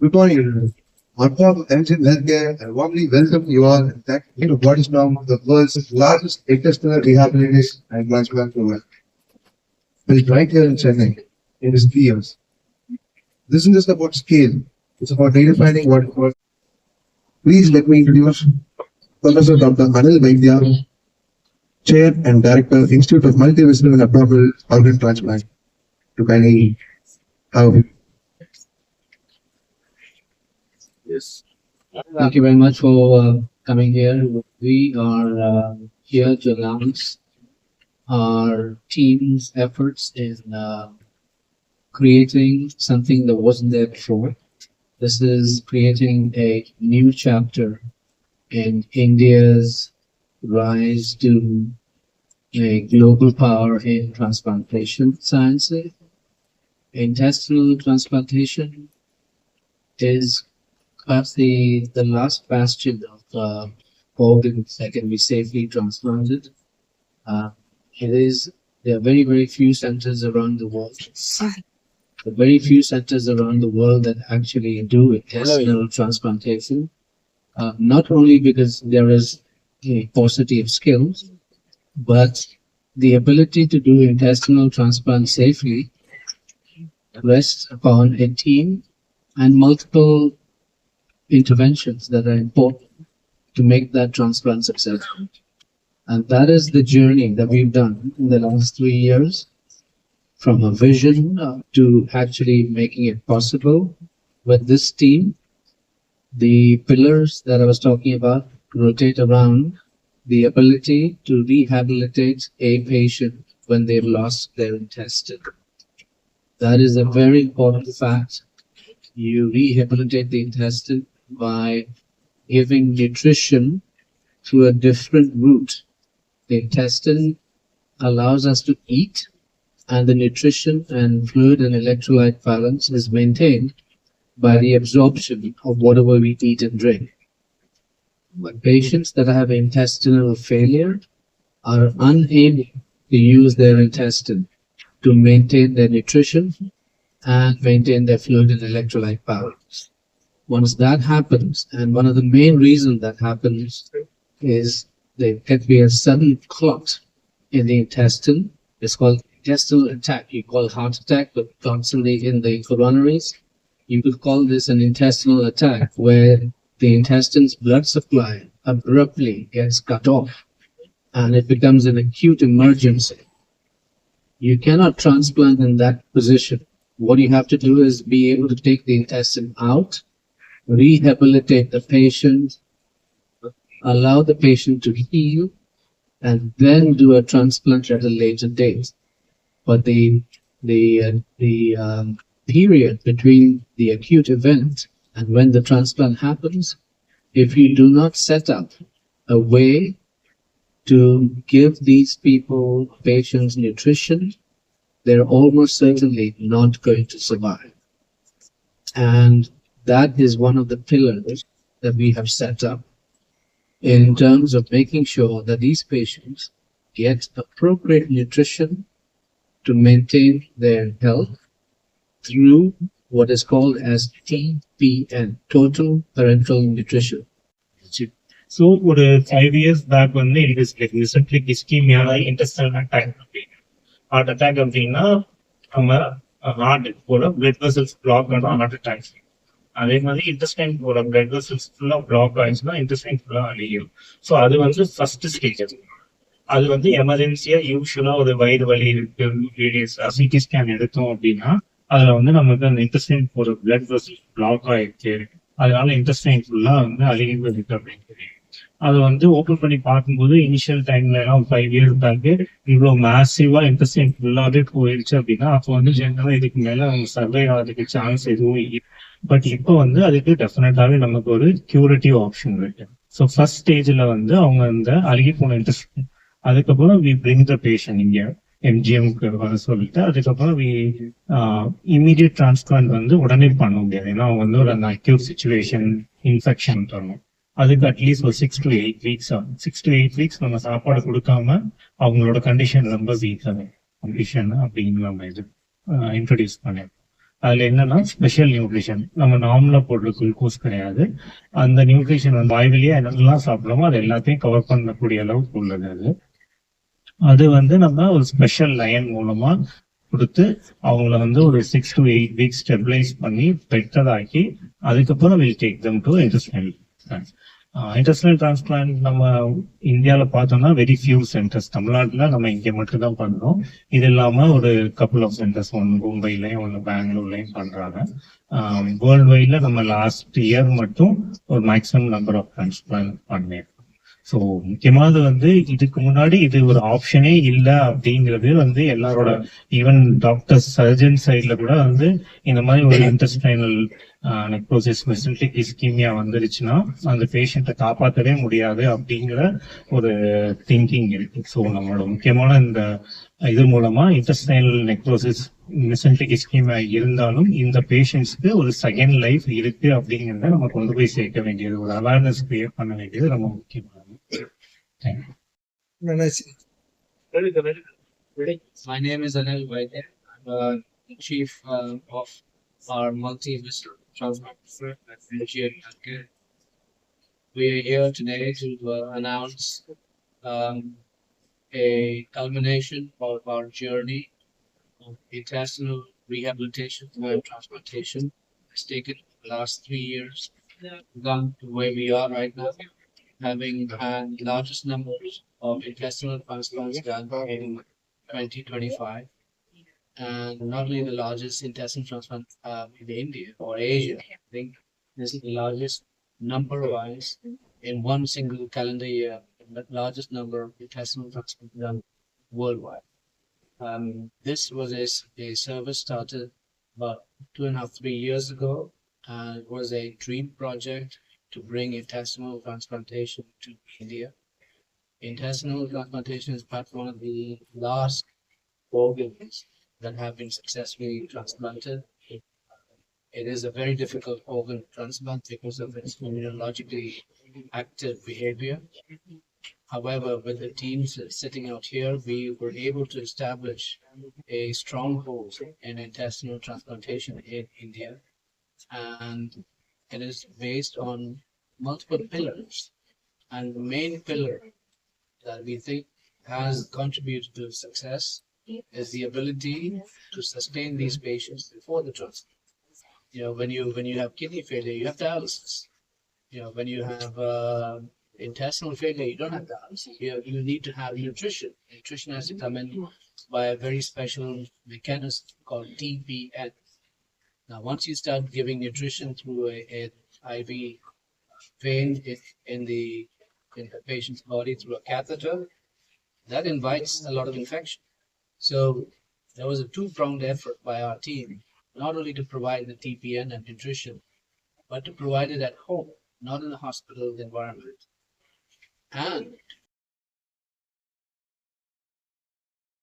Good morning, everyone. On behalf of MGM Healthcare, I warmly welcome you all and thank you to what is now the world's largest intestinal rehabilitation and transplant program. Built right here in Chennai in just 3 years. This isn't just about scale, it's about redefining what it was. Please let me introduce Professor Dr. Anil Vaidya, Chair and Director, Institute of Multi-Visceral and Abdominal Organ Transplant, to kindly have. Yes. Thank you very much for coming here. We are here to announce our team's efforts in creating something that wasn't there before. This is creating a new chapter in India's rise to a global power in transplantation sciences. Intestinal transplantation is perhaps the last bastion of organs that can be safely transplanted. There are very, very few centers around the world. The very few centers around the world that actually do intestinal transplantation. Not only because there is a paucity of skills, but the ability to do intestinal transplant safely rests upon a team and multiple interventions that are important to make that transplant successful. And that is the journey that we've done in the last 3 years, from a vision to actually making it possible with this team. The pillars that I was talking about rotate around the ability to rehabilitate a patient when they've lost their intestine. That is a very important fact. You rehabilitate the intestine by giving nutrition through a different route. The intestine allows us to eat, and the nutrition and fluid and electrolyte balance is maintained by the absorption of whatever we eat and drink. But patients that have intestinal failure are unable to use their intestine to maintain their nutrition and maintain their fluid and electrolyte balance. Once that happens, and one of the main reasons that happens is there can be a sudden clot in the intestine. It's called intestinal attack. You call heart attack, but constantly in the coronaries. You could call this an intestinal attack, where the intestine's blood supply abruptly gets cut off and it becomes an acute emergency. You cannot transplant in that position. What you have to do is be able to take the intestine out, rehabilitate the patient, allow the patient to heal, and then do a transplant at a later date. But the period between the acute event and when the transplant happens, if you do not set up a way to give these patients nutrition, they're almost certainly not going to survive. And that is one of the pillars that we have set up in terms of making sure that these patients get appropriate nutrition to maintain their health through what is called as TPN, Total Parenteral Nutrition. So, ஒரு 5 years back வந்து it is like recently ischemia, intestinal attack. Heart attack அப்படின்னா நம்ம heart போல blood vessels black ஆனா heart attack. அதே மாதிரி intestine போல blood vessels ஃபுல்லா பிளாக் ஆயிடுச்சுன்னா இன்டெஸ்டைன் ஃபுல்லா அழியும். ஸோ அது வந்து ஃபர்ஸ்ட் ஸ்டேஜ். அது வந்து எமர்ஜென்சியா யூஸ்வலா ஒரு வயிறு வலி இருக்கு, சிடி ஸ்கேன் எடுத்தோம் அப்படின்னா அதுல வந்து நமக்கு அந்த இன்டெஸ்டைன் போற பிளட் வெசல்ஸ் பிளாக் ஆயிடுச்சு, அதனால இன்டெஸ்டைன் ஃபுல்லா வந்து அழிவு இருக்கு அப்படின்னு தெரியும். அதை வந்து ஓப்பன் பண்ணி பார்க்கும்போது இனிஷியல் டைம்ல எல்லாம் 5 years பேக்கு இவ்வளவு மேசிவா இன்டெஸ்டைன் ஃபுல்லாவே போயிடுச்சு அப்படின்னா அப்போ வந்து ஜெனரலா இதுக்கு மேல அவங்க சர்வை ஆகிறதுக்கு சான்ஸ் எதுவும் இல்லை. பட் இப்போ வந்து அதுக்கு டெஃபினட்டாவே நமக்கு ஒரு கியூரேட்டிவ் ஆப்ஷன் இருக்கு. ஸோ ஃபர்ஸ்ட் ஸ்டேஜ்ல வந்து அவங்க அந்த அழுகி போன இன்டெஸ்டைன், அதுக்கப்புறம் வி பிரிங் த பேஷண்ட் இங்க எம்ஜிஎம்க்கு வர சொல்லிட்டு அதுக்கப்புறம் இமீடியட் டிரான்ஸ்பிளான்ட் வந்து உடனே பண்ண முடியாது. ஏன்னா அவங்க வந்து ஒரு அந்த அக்யூட் சிச்சுவேஷன் இன்ஃபெக்ஷன் தரணும். அதுக்கு அட்லீஸ்ட் ஒரு 6 to 8 weeks ஆகும். 6 to 8 weeks நம்ம சாப்பாடு கொடுக்காம அவங்களோட கண்டிஷன் ரொம்ப வீக் ஆகும். கண்டிஷன் அப்படின்னு நம்ம இது இன்ட்ரடியூஸ் பண்ணிருக்கோம். அதுல என்னன்னா ஸ்பெஷல் நியூட்ரிஷன், நம்ம நார்மலா போடுற குளுக்கோஸ் கிடையாது. அந்த நியூட்ரிஷன் வந்து வாய்விலேயே என்னெல்லாம் சாப்பிடுறோமோ அது எல்லாத்தையும் கவர் பண்ணக்கூடிய அளவுக்கு உள்ளது அது. அது வந்து நம்ம ஒரு ஸ்பெஷல் லைன் மூலமா கொடுத்து அவங்கள வந்து ஒரு 6 to 8 weeks ஸ்டெபிலைஸ் பண்ணி பெட்டர் ஆக்கி அதுக்கப்புறம் will take them to intestinal transplant. Intestinal transplant நம்ம இந்தியாவில் பார்த்தோம்னா வெரி ஃபியூ சென்டர்ஸ், தமிழ்நாட்டில் நம்ம இங்கே மட்டும் தான் பண்றோம். இது இல்லாம ஒரு கப்புள் ஆஃப் சென்டர்ஸ், ஒன்று மும்பைலையும் ஒன்று பெங்களூர்லையும் பண்றாங்க. வேர்ல்டு வைட்ல நம்ம லாஸ்ட் இயர் மட்டும் ஒரு மேக்ஸிமம் நம்பர் ஆஃப் டிரான்ஸ்பிளான்ட் பண்ணிருக்கோம். ஸோ முக்கியமானது வந்து இதுக்கு முன்னாடி இது ஒரு ஆப்ஷனே இல்லை அப்படிங்கிறது வந்து எல்லாரோட, ஈவன் டாக்டர்ஸ் சர்ஜன் சைட்ல கூட வந்து இந்த மாதிரி ஒரு இன்டெஸ்டைனல் நெக்ரோசிஸ் மெசன்ட்ரிக் இஸ்கீமியா வந்துருச்சுன்னா அந்த பேஷண்ட்டை காப்பாற்றவே முடியாது அப்படிங்கிற ஒரு திங்கிங் இருக்கு. ஸோ நம்மளோட முக்கியமான இந்த இது மூலமா இன்டெஸ்டைனல் நெக்ரோசிஸ் மெசன்ட்ரிக் இஸ்கீமியா இருந்தாலும் இந்த பேஷண்ட்ஸ்க்கு ஒரு செகண்ட் லைஃப் இருக்கு அப்படிங்கிறத நம்ம கொண்டு போய் சேர்க்க வேண்டியது, ஒரு அவேர்னஸ் கிரியேட் பண்ண வேண்டியது ரொம்ப முக்கியமானது. My name is Anil Vaidya. I'm the chief of our multi-visceral transplant at MGM Healthcare. We are here today to announce um, a culmination of our journey of intestinal rehabilitation and transplantation. It's taken the last 3 years to come to where we are right now, having had the largest numbers of intestinal transplants done in 2025, and not only the largest intestinal transplant in India or Asia. I think this is the largest number-wise in one single calendar year, the largest number of intestinal transplants done worldwide. This was a service started about 2.5-3 years ago, and it was a dream project to bring intestinal transplantation to India. Intestinal transplantation is perhaps one of the last organs that have been successfully transplanted. It is a very difficult organ to transplant because of its immunologically active behavior. However, with the teams sitting out here, we were able to establish a stronghold in intestinal transplantation in India, and it is based on multiple pillars. And the main pillar that we think has contributed to success is the ability to sustain these patients before the transplant. When you have kidney failure, you have dialysis. When you have intestinal failure, you don't have dialysis. You need to have nutrition. Nutrition has to come in by a very special mechanism called TPN. Now, once you start giving nutrition through an IV vein in the patient's body through a catheter, that invites a lot of infection. So there was a two-pronged effort by our team, not only to provide the TPN and nutrition, but to provide it at home, not in the hospital environment, and to